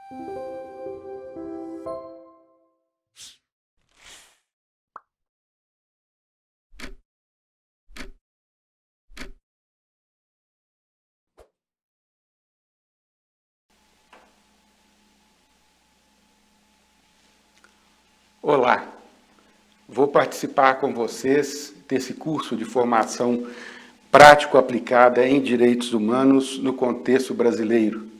Olá, vou participar com vocês desse curso de formação prático-aplicada em direitos humanos no contexto brasileiro.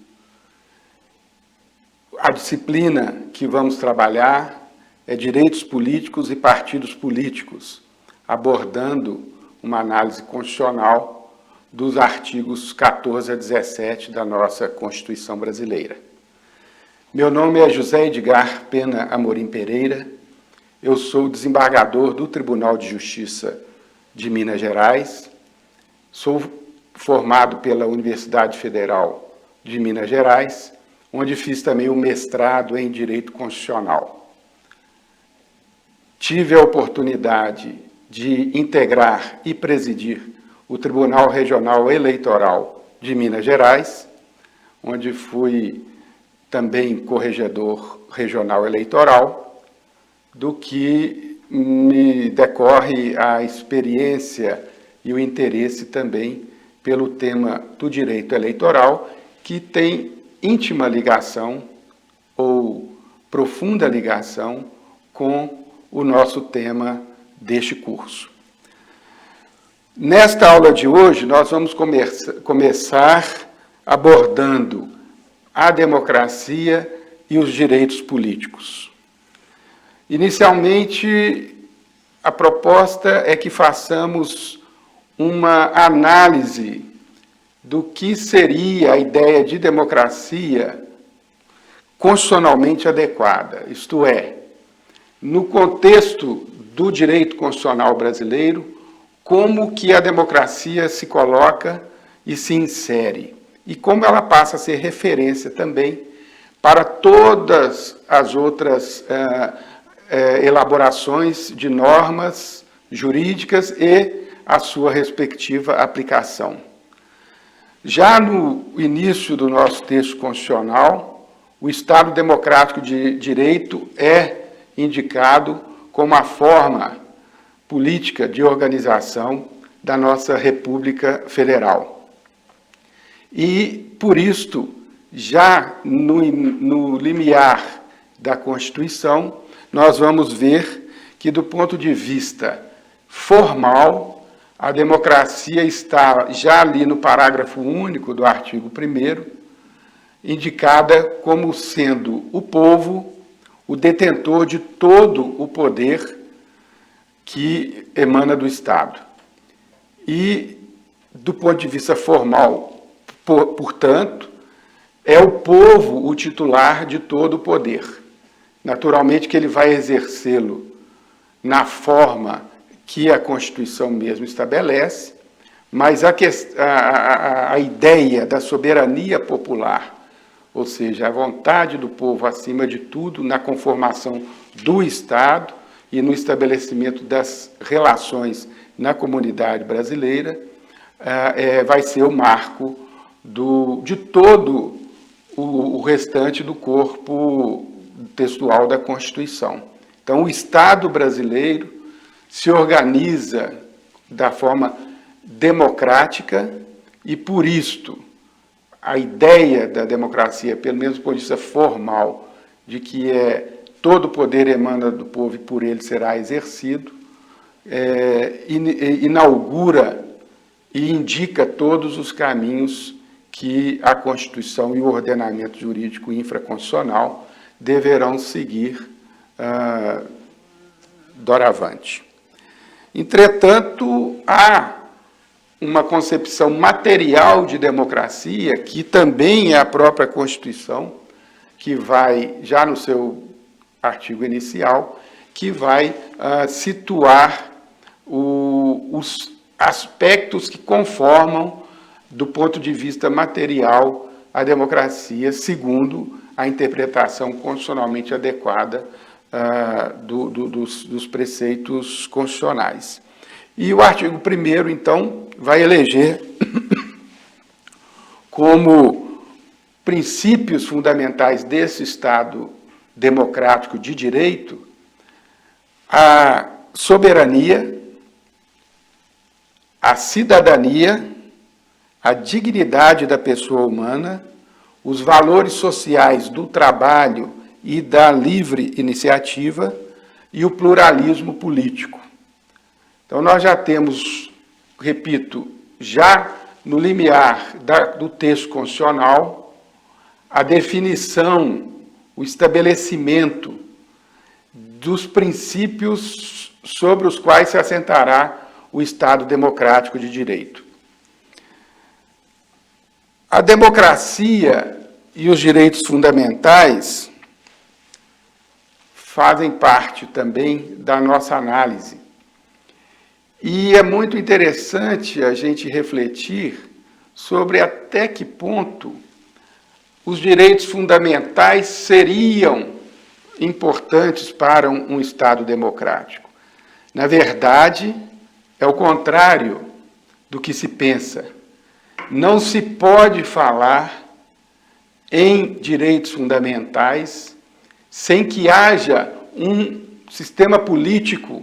A disciplina que vamos trabalhar é Direitos Políticos e Partidos Políticos, abordando uma análise constitucional dos artigos 14 a 17 da nossa Constituição brasileira. Meu nome é José Edgar Pena Amorim Pereira, eu sou desembargador do Tribunal de Justiça de Minas Gerais, sou formado pela Universidade Federal de Minas Gerais, onde fiz também o mestrado em Direito Constitucional. Tive a oportunidade de integrar e presidir o Tribunal Regional Eleitoral de Minas Gerais, onde fui também corregedor regional eleitoral, do que me decorre a experiência e o interesse também pelo tema do direito eleitoral, que tem íntima ligação ou profunda ligação com o nosso tema deste curso. Nesta aula de hoje, nós vamos começar abordando a democracia e os direitos políticos. Inicialmente, a proposta é que façamos uma análise do que seria a ideia de democracia constitucionalmente adequada, isto é, no contexto do direito constitucional brasileiro, como que a democracia se coloca e se insere, e como ela passa a ser referência também para todas as outras elaborações de normas jurídicas e a sua respectiva aplicação. Já no início do nosso texto constitucional, o Estado Democrático de Direito é indicado como a forma política de organização da nossa República Federal. E, por isto, já no limiar da Constituição, nós vamos ver que, do ponto de vista formal, a democracia está já ali no parágrafo único do artigo 1º, indicada como sendo o povo o detentor de todo o poder que emana do Estado. E, do ponto de vista formal, portanto, é o povo o titular de todo o poder. Naturalmente que ele vai exercê-lo na forma que a Constituição mesmo estabelece, mas a ideia da soberania popular, ou seja, a vontade do povo acima de tudo, na conformação do Estado e no estabelecimento das relações na comunidade brasileira, vai ser o marco de todo o restante do corpo textual da Constituição. Então, o Estado brasileiro se organiza da forma democrática e, por isto, a ideia da democracia, pelo menos do ponto de vista formal, de que todo o poder emana do povo e por ele será exercido, inaugura e indica todos os caminhos que a Constituição e o ordenamento jurídico infraconstitucional deverão seguir doravante. Entretanto, há uma concepção material de democracia, que também é a própria Constituição, que vai, já no seu artigo inicial, que vai situar os aspectos que conformam, do ponto de vista material, a democracia, segundo a interpretação constitucionalmente adequada dos preceitos constitucionais. E o artigo 1º, então, vai eleger como princípios fundamentais desse Estado democrático de direito, a soberania, a cidadania, a dignidade da pessoa humana, os valores sociais do trabalho e da livre iniciativa e o pluralismo político. Então, nós já temos, repito, já no limiar do texto constitucional, a definição, o estabelecimento dos princípios sobre os quais se assentará o Estado democrático de direito. A democracia e os direitos fundamentais fazem parte também da nossa análise. E é muito interessante a gente refletir sobre até que ponto os direitos fundamentais seriam importantes para um Estado democrático. Na verdade, é o contrário do que se pensa. Não se pode falar em direitos fundamentais sem que haja um sistema político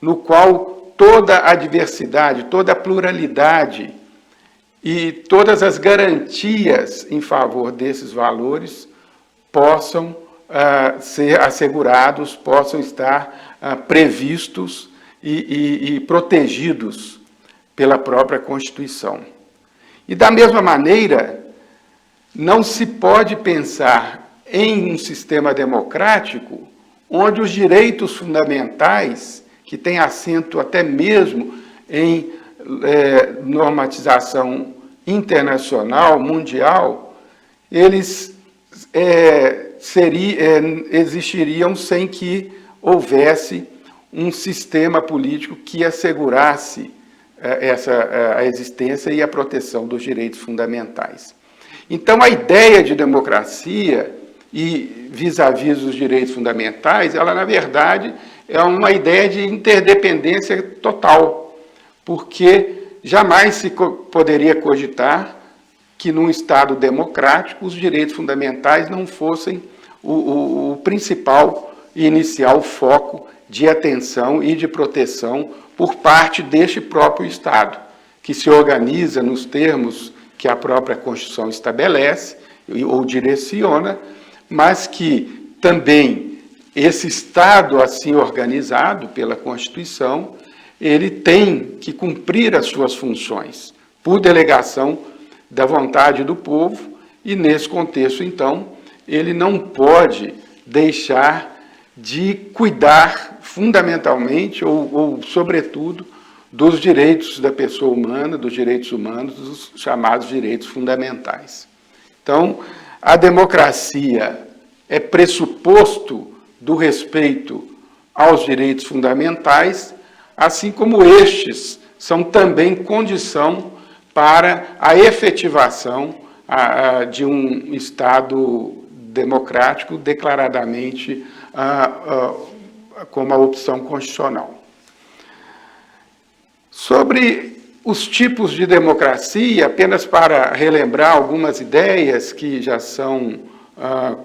no qual toda a diversidade, toda a pluralidade e todas as garantias em favor desses valores possam ser assegurados, possam estar previstos e protegidos pela própria Constituição. E, da mesma maneira, não se pode pensar em um sistema democrático onde os direitos fundamentais, que têm assento até mesmo em normatização internacional, mundial, eles existiriam sem que houvesse um sistema político que assegurasse a existência e a proteção dos direitos fundamentais. Então, a ideia de democracia e vis-à-vis os direitos fundamentais, ela, na verdade, é uma ideia de interdependência total, porque jamais se poderia cogitar que, num Estado democrático, os direitos fundamentais não fossem o principal e inicial foco de atenção e de proteção por parte deste próprio Estado, que se organiza nos termos que a própria Constituição estabelece ou direciona, mas que também esse Estado assim organizado pela Constituição, ele tem que cumprir as suas funções por delegação da vontade do povo e, nesse contexto, então, ele não pode deixar de cuidar fundamentalmente ou sobretudo, dos direitos da pessoa humana, dos direitos humanos, dos chamados direitos fundamentais. Então, a democracia é pressuposto do respeito aos direitos fundamentais, assim como estes são também condição para a efetivação de um Estado democrático declaradamente como a opção constitucional. Sobre os tipos de democracia, apenas para relembrar algumas ideias que já são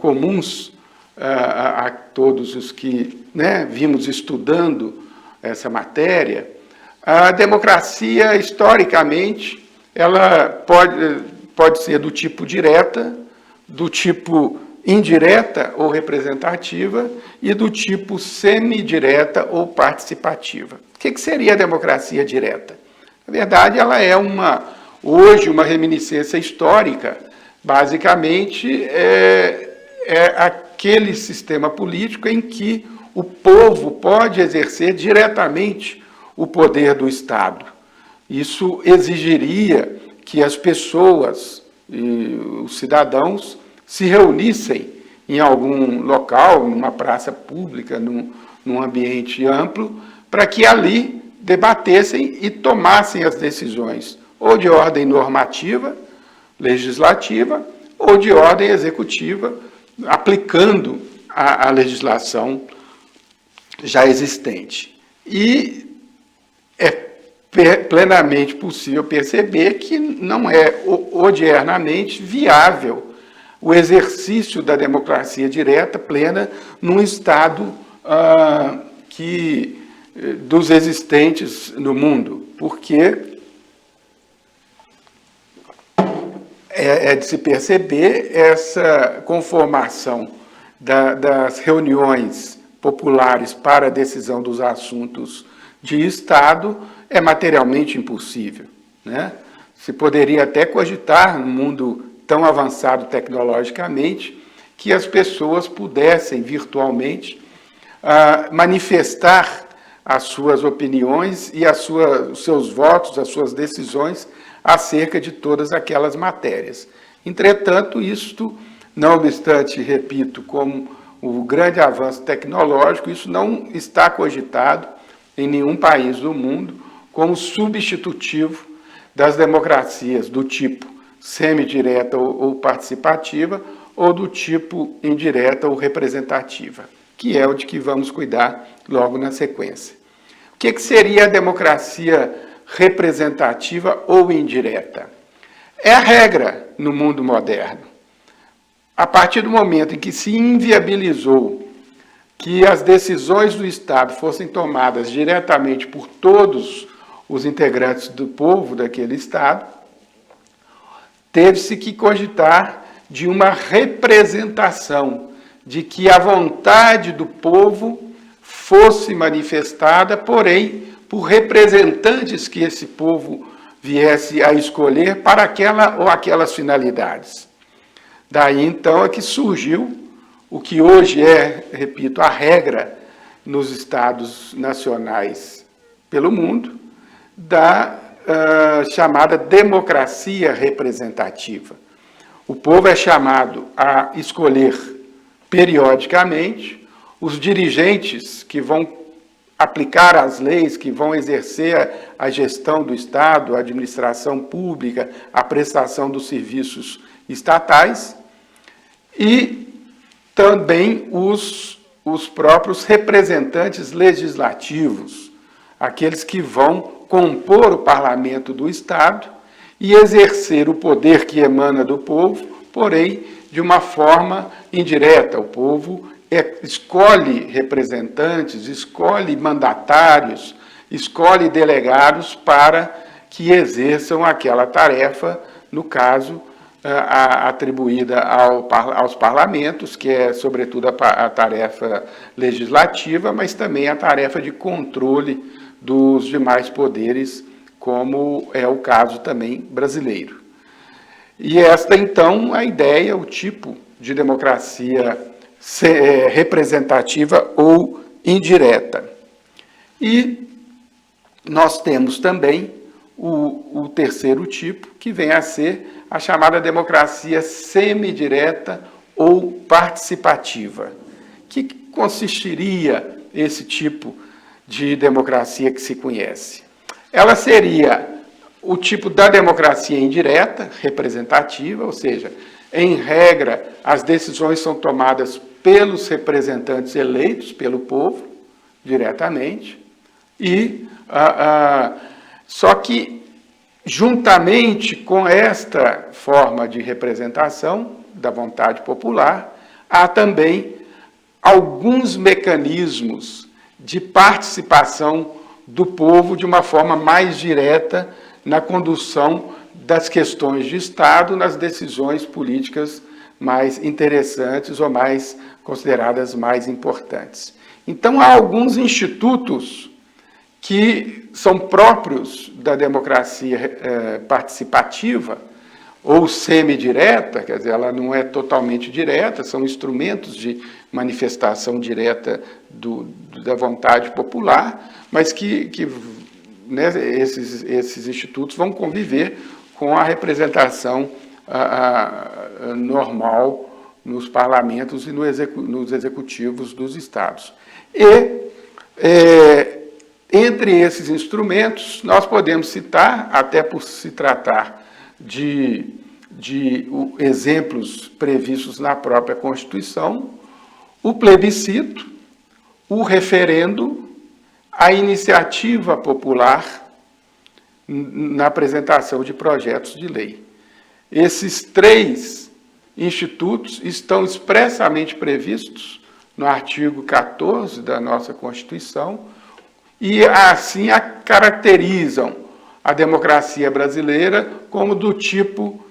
comuns a todos os que vimos estudando essa matéria, a democracia, historicamente, ela pode ser do tipo direta, do tipo indireta ou representativa e do tipo semidireta ou participativa. O que seria a democracia direta? Na verdade, ela é hoje uma reminiscência histórica. Basicamente, é aquele sistema político em que o povo pode exercer diretamente o poder do Estado. Isso exigiria que as pessoas, os cidadãos, se reunissem em algum local, numa praça pública, num ambiente amplo, para que ali debatessem e tomassem as decisões, ou de ordem normativa, legislativa, ou de ordem executiva, aplicando a legislação já existente. E é plenamente possível perceber que não é odiernamente viável o exercício da democracia direta plena num Estado dos existentes no mundo, porque é de se perceber essa conformação das reuniões populares para a decisão dos assuntos de Estado é materialmente impossível, né? Se poderia até cogitar, num mundo tão avançado tecnologicamente, que as pessoas pudessem virtualmente manifestar as suas opiniões e os seus votos, as suas decisões acerca de todas aquelas matérias. Entretanto, isto, não obstante, repito, como o grande avanço tecnológico, isso não está cogitado em nenhum país do mundo como substitutivo das democracias do tipo semidireta ou participativa, ou do tipo indireta ou representativa, que é o de que vamos cuidar logo na sequência. O que seria a democracia representativa ou indireta? É a regra no mundo moderno. A partir do momento em que se inviabilizou que as decisões do Estado fossem tomadas diretamente por todos os integrantes do povo daquele Estado, teve-se que cogitar de uma representação, de que a vontade do povo fosse manifestada, porém, por representantes que esse povo viesse a escolher para aquela ou aquelas finalidades. Daí, então, é que surgiu o que hoje é, repito, a regra nos Estados nacionais pelo mundo, da chamada democracia representativa. O povo é chamado a escolher periodicamente os dirigentes que vão aplicar as leis, que vão exercer a gestão do Estado, a administração pública, a prestação dos serviços estatais, e também os próprios representantes legislativos, aqueles que vão compor o parlamento do Estado e exercer o poder que emana do povo, porém, de uma forma indireta. O povo escolhe representantes, escolhe mandatários, escolhe delegados para que exerçam aquela tarefa, no caso, atribuída aos parlamentos, que é, sobretudo, a tarefa legislativa, mas também a tarefa de controle dos demais poderes, como é o caso também brasileiro. E esta, então, a ideia, o tipo de democracia representativa ou indireta. E nós temos também o terceiro tipo, que vem a ser a chamada democracia semidireta ou participativa. Que consistiria esse tipo de democracia que se conhece? Ela seria o tipo da democracia indireta, representativa, ou seja, em regra, as decisões são tomadas pelos representantes eleitos pelo povo, diretamente, e só que, juntamente com esta forma de representação da vontade popular, há também alguns mecanismos de participação do povo de uma forma mais direta na condução das questões de Estado, nas decisões políticas mais interessantes ou mais consideradas mais importantes. Então, há alguns institutos que são próprios da democracia participativa ou semidireta, quer dizer, ela não é totalmente direta, são instrumentos de manifestação direta da vontade popular, mas né, esses institutos vão conviver com a representação normal nos parlamentos e nos executivos dos estados. E, entre esses instrumentos, nós podemos citar, até por se tratar de exemplos previstos na própria Constituição, o plebiscito, o referendo, a iniciativa popular na apresentação de projetos de lei. Esses três institutos estão expressamente previstos no artigo 14 da nossa Constituição e, assim, caracterizam a democracia brasileira como do tipo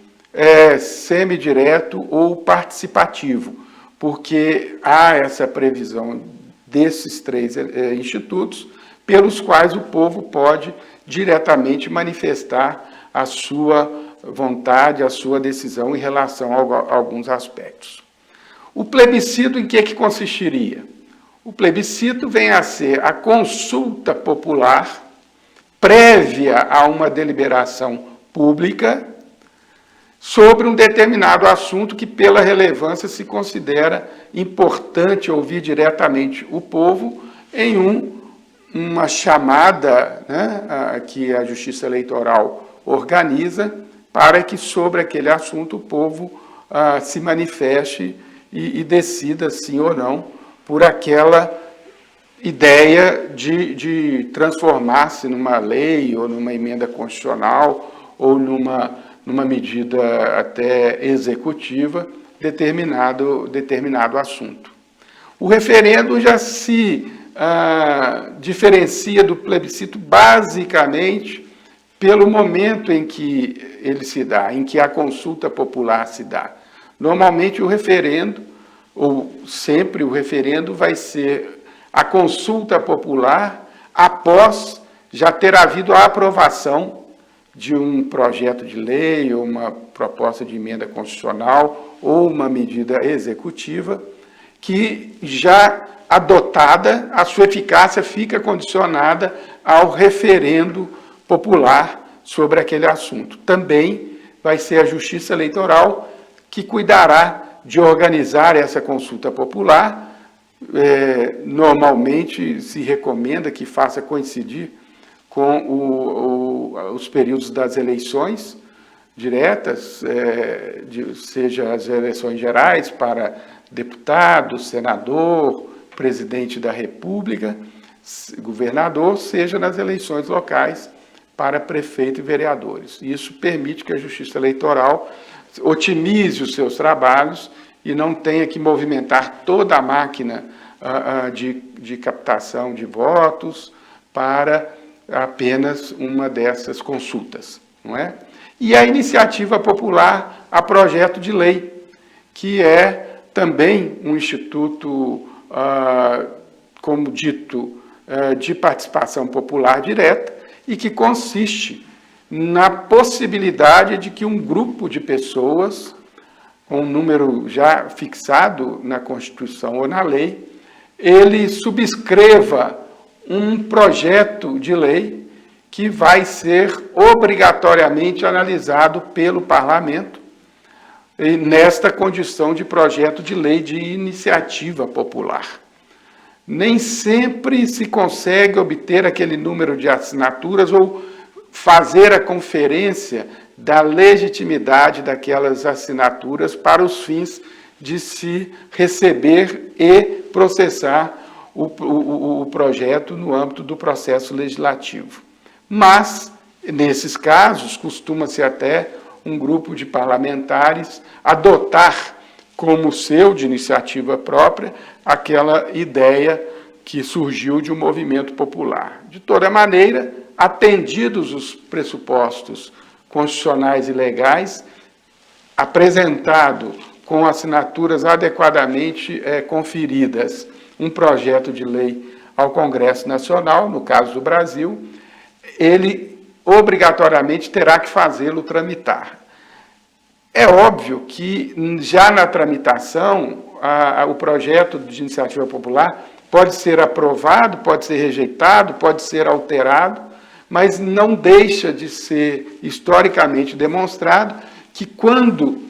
semidireto ou participativo, porque há essa previsão desses 3 institutos pelos quais o povo pode diretamente manifestar a sua vontade, a sua decisão em relação a alguns aspectos. O plebiscito em que consistiria? O plebiscito vem a ser a consulta popular prévia a uma deliberação pública sobre um determinado assunto que, pela relevância, se considera importante ouvir diretamente o povo em uma chamada, né, que a Justiça Eleitoral organiza para que sobre aquele assunto o povo se manifeste e decida sim ou não por aquela ideia de transformar-se numa lei ou numa emenda constitucional ou numa medida até executiva determinado assunto. O referendo já se diferencia do plebiscito basicamente pelo momento em que ele se dá, em que a consulta popular se dá. Normalmente o referendo, ou sempre o referendo, vai ser a consulta popular após já ter havido a aprovação de um projeto de lei, ou uma proposta de emenda constitucional, ou uma medida executiva, que já adotada, a sua eficácia fica condicionada ao referendo popular sobre aquele assunto. Também vai ser a Justiça Eleitoral que cuidará de organizar essa consulta popular. Normalmente se recomenda que faça coincidir com os períodos das eleições diretas, seja as eleições gerais para deputado, senador, presidente da República, governador, seja nas eleições locais para prefeito e vereadores. Isso permite que a Justiça Eleitoral otimize os seus trabalhos e não tenha que movimentar toda a máquina de captação de votos para apenas uma dessas consultas, não é? E a iniciativa popular a projeto de lei, que é também um instituto, como dito, de participação popular direta e que consiste na possibilidade de que um grupo de pessoas, com um número já fixado na Constituição ou na lei, ele subscreva um projeto de lei que vai ser obrigatoriamente analisado pelo Parlamento, nesta condição de projeto de lei de iniciativa popular. Nem sempre se consegue obter aquele número de assinaturas ou fazer a conferência da legitimidade daquelas assinaturas para os fins de se receber e processar o projeto no âmbito do processo legislativo. Mas, nesses casos, costuma-se até um grupo de parlamentares adotar como seu, de iniciativa própria, aquela ideia que surgiu de um movimento popular. De toda maneira, atendidos os pressupostos constitucionais e legais, apresentado com assinaturas adequadamente conferidas um projeto de lei ao Congresso Nacional, no caso do Brasil, ele obrigatoriamente terá que fazê-lo tramitar. É óbvio que, já na tramitação, o projeto de iniciativa popular pode ser aprovado, pode ser rejeitado, pode ser alterado, mas não deixa de ser historicamente demonstrado que, quando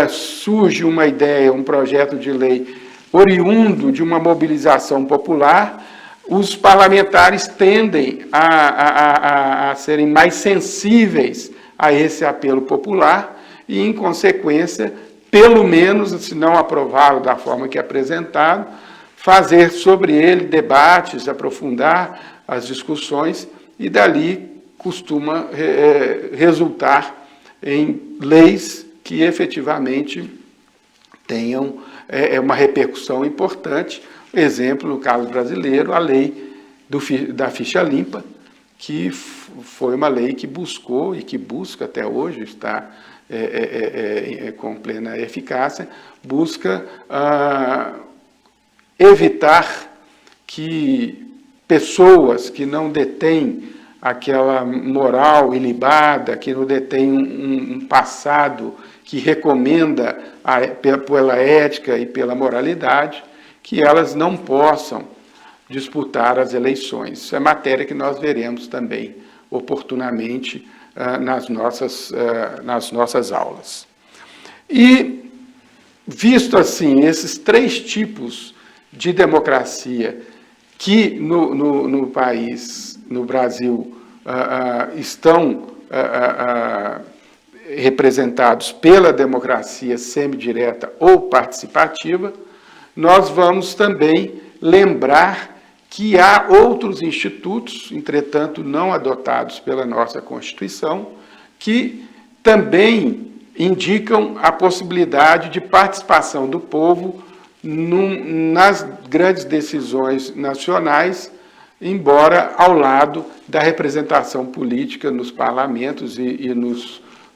surge uma ideia, um projeto de lei oriundo de uma mobilização popular, os parlamentares tendem a serem mais sensíveis a esse apelo popular e, em consequência, pelo menos, se não aprová-lo da forma que é apresentado, fazer sobre ele debates, aprofundar as discussões e, dali, costuma resultar em leis que efetivamente tenham uma repercussão importante. Exemplo, no caso brasileiro, a lei da ficha limpa, que foi uma lei que buscou e que busca até hoje, está com plena eficácia, busca evitar que pessoas que não detêm aquela moral ilibada, que não detêm um passado que recomenda pela ética e pela moralidade, que elas não possam disputar as eleições. Isso é matéria que nós veremos também oportunamente nas nossas aulas. E, visto assim, esses três tipos de democracia que no país, no Brasil, estão representados pela democracia semidireta ou participativa, nós vamos também lembrar que há outros institutos, entretanto não adotados pela nossa Constituição, que também indicam a possibilidade de participação do povo nas grandes decisões nacionais, embora ao lado da representação política nos parlamentos e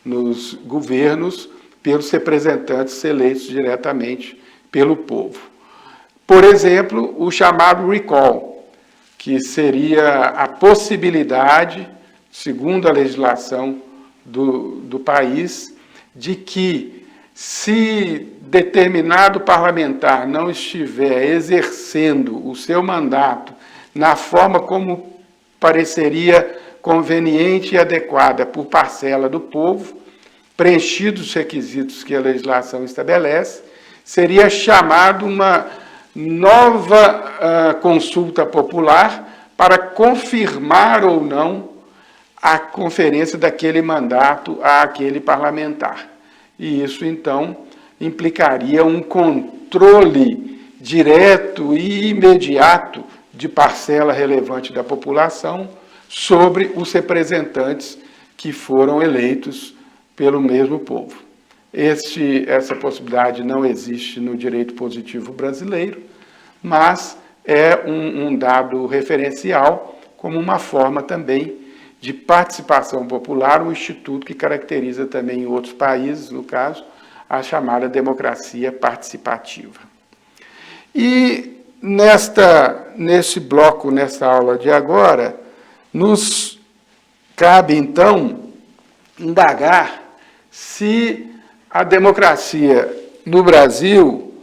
nos governos pelos representantes eleitos diretamente pelo povo. Por exemplo, o chamado recall, que seria a possibilidade, segundo a legislação do país, de que, se determinado parlamentar não estiver exercendo o seu mandato na forma como pareceria conveniente e adequada por parcela do povo, preenchidos os requisitos que a legislação estabelece, seria chamado uma nova consulta popular para confirmar ou não a conferência daquele mandato àquele parlamentar. E isso, então, implicaria um controle direto e imediato de parcela relevante da população sobre os representantes que foram eleitos pelo mesmo povo. Essa possibilidade não existe no direito positivo brasileiro, mas é um dado referencial como uma forma também de participação popular, um instituto que caracteriza também em outros países, no caso, a chamada democracia participativa. E nesse bloco, nessa aula de agora, nos cabe, então, indagar se a democracia no Brasil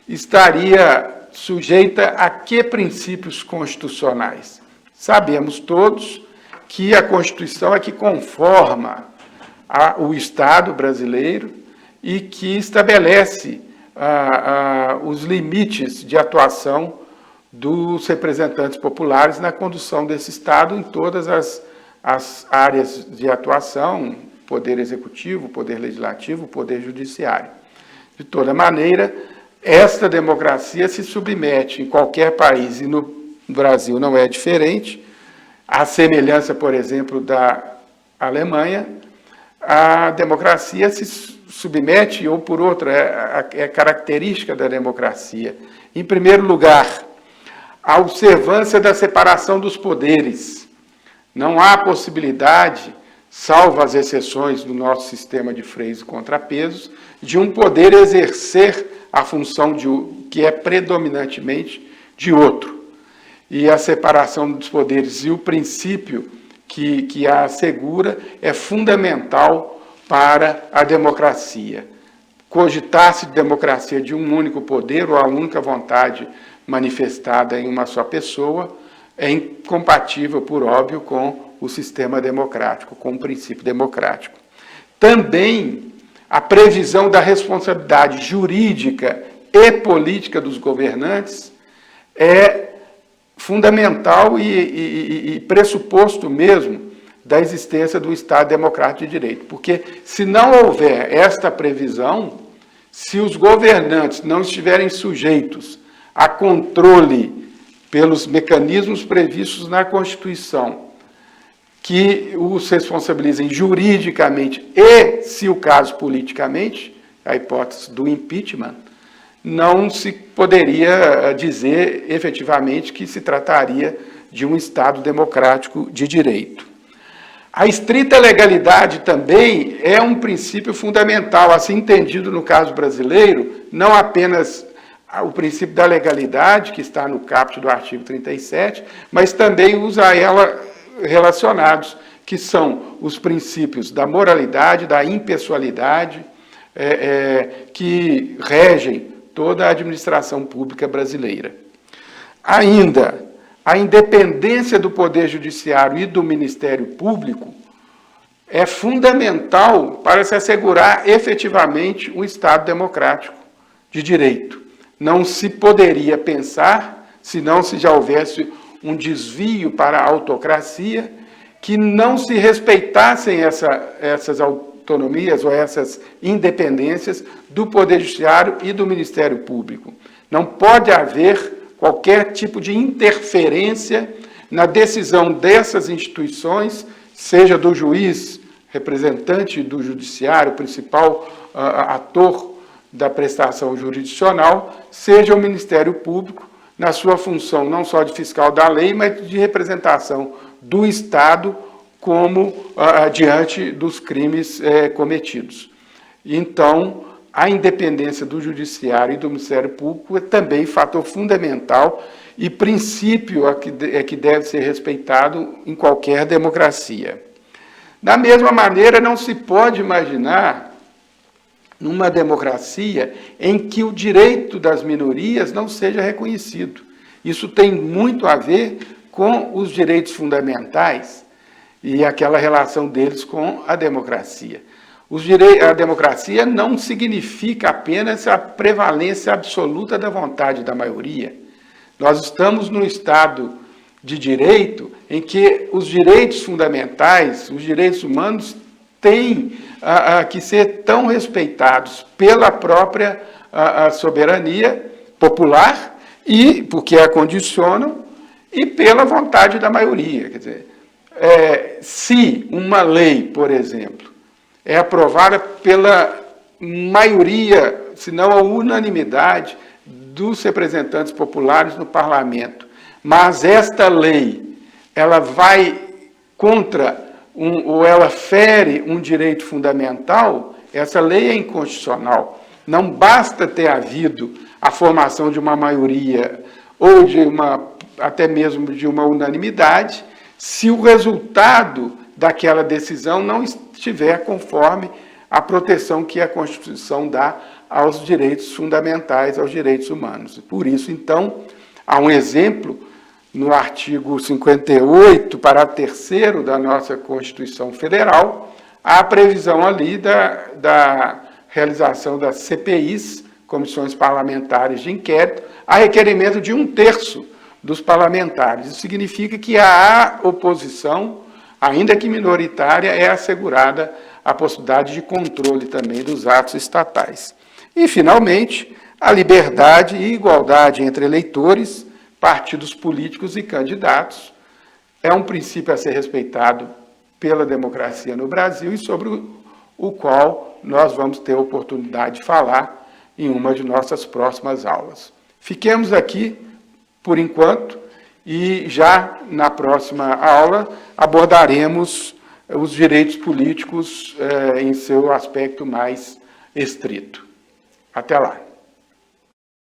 estaria sujeita a que princípios constitucionais? Sabemos todos que a Constituição é que conforma o Estado brasileiro e que estabelece os limites de atuação dos representantes populares na condução desse Estado em todas as áreas de atuação, poder executivo, poder legislativo, poder judiciário. De toda maneira, esta democracia se submete em qualquer país, e no Brasil não é diferente, à semelhança, por exemplo, da Alemanha, a democracia se submete, ou por outra, é característica da democracia, em primeiro lugar, a observância da separação dos poderes. Não há possibilidade, salvo as exceções do nosso sistema de freios e contrapesos, de um poder exercer a função que é predominantemente de outro. E a separação dos poderes e o princípio que a assegura é fundamental para a democracia. Cogitar-se de democracia de um único poder ou a única vontade manifestada em uma só pessoa é incompatível, por óbvio, com o sistema democrático, com o princípio democrático. Também a previsão da responsabilidade jurídica e política dos governantes é fundamental e pressuposto mesmo da existência do Estado democrático de direito. Porque se não houver esta previsão, se os governantes não estiverem sujeitos a controle pelos mecanismos previstos na Constituição, que os responsabilizem juridicamente e, se o caso, politicamente, a hipótese do impeachment, não se poderia dizer efetivamente que se trataria de um Estado democrático de direito. A estrita legalidade também é um princípio fundamental, assim entendido no caso brasileiro, não apenas o princípio da legalidade, que está no caput do artigo 37, mas também os a ela relacionados, que são os princípios da moralidade, da impessoalidade, que regem toda a administração pública brasileira. Ainda, a independência do Poder Judiciário e do Ministério Público é fundamental para se assegurar efetivamente um Estado democrático de direito. Não se poderia pensar, se não se já houvesse um desvio para a autocracia, que não se respeitassem essas autonomias ou essas independências do Poder Judiciário e do Ministério Público. Não pode haver qualquer tipo de interferência na decisão dessas instituições, seja do juiz, representante do judiciário, principal ator da prestação jurisdicional, seja o Ministério Público, na sua função não só de fiscal da lei, mas de representação do Estado como diante dos crimes cometidos. Então, a independência do Judiciário e do Ministério Público é também fator fundamental e princípio que deve ser respeitado em qualquer democracia. Da mesma maneira, não se pode imaginar numa democracia em que o direito das minorias não seja reconhecido. Isso tem muito a ver com os direitos fundamentais e aquela relação deles com a democracia. A democracia não significa apenas a prevalência absoluta da vontade da maioria. Nós estamos num Estado de direito em que os direitos fundamentais, os direitos humanos, têm que ser tão respeitados pela própria soberania popular, e porque a condicionam, e pela vontade da maioria. Quer dizer, se uma lei, por exemplo, é aprovada pela maioria, se não a unanimidade, dos representantes populares no parlamento, mas esta lei, ela vai contra ou ela fere um direito fundamental, essa lei é inconstitucional. Não basta ter havido a formação de uma maioria ou até mesmo de uma unanimidade, se o resultado daquela decisão não estiver conforme a proteção que a Constituição dá aos direitos fundamentais, aos direitos humanos. Por isso, então, há um exemplo no artigo 58, parágrafo 3º da nossa Constituição Federal, há a previsão ali da realização das CPIs, comissões parlamentares de inquérito, a requerimento de 1/3 dos parlamentares. Isso significa que a oposição, ainda que minoritária, é assegurada a possibilidade de controle também dos atos estatais. E, finalmente, a liberdade e igualdade entre eleitores, partidos políticos e candidatos é um princípio a ser respeitado pela democracia no Brasil e sobre o qual nós vamos ter a oportunidade de falar em uma de nossas próximas aulas. Fiquemos aqui por enquanto e já na próxima aula abordaremos os direitos políticos em seu aspecto mais estrito. Até lá.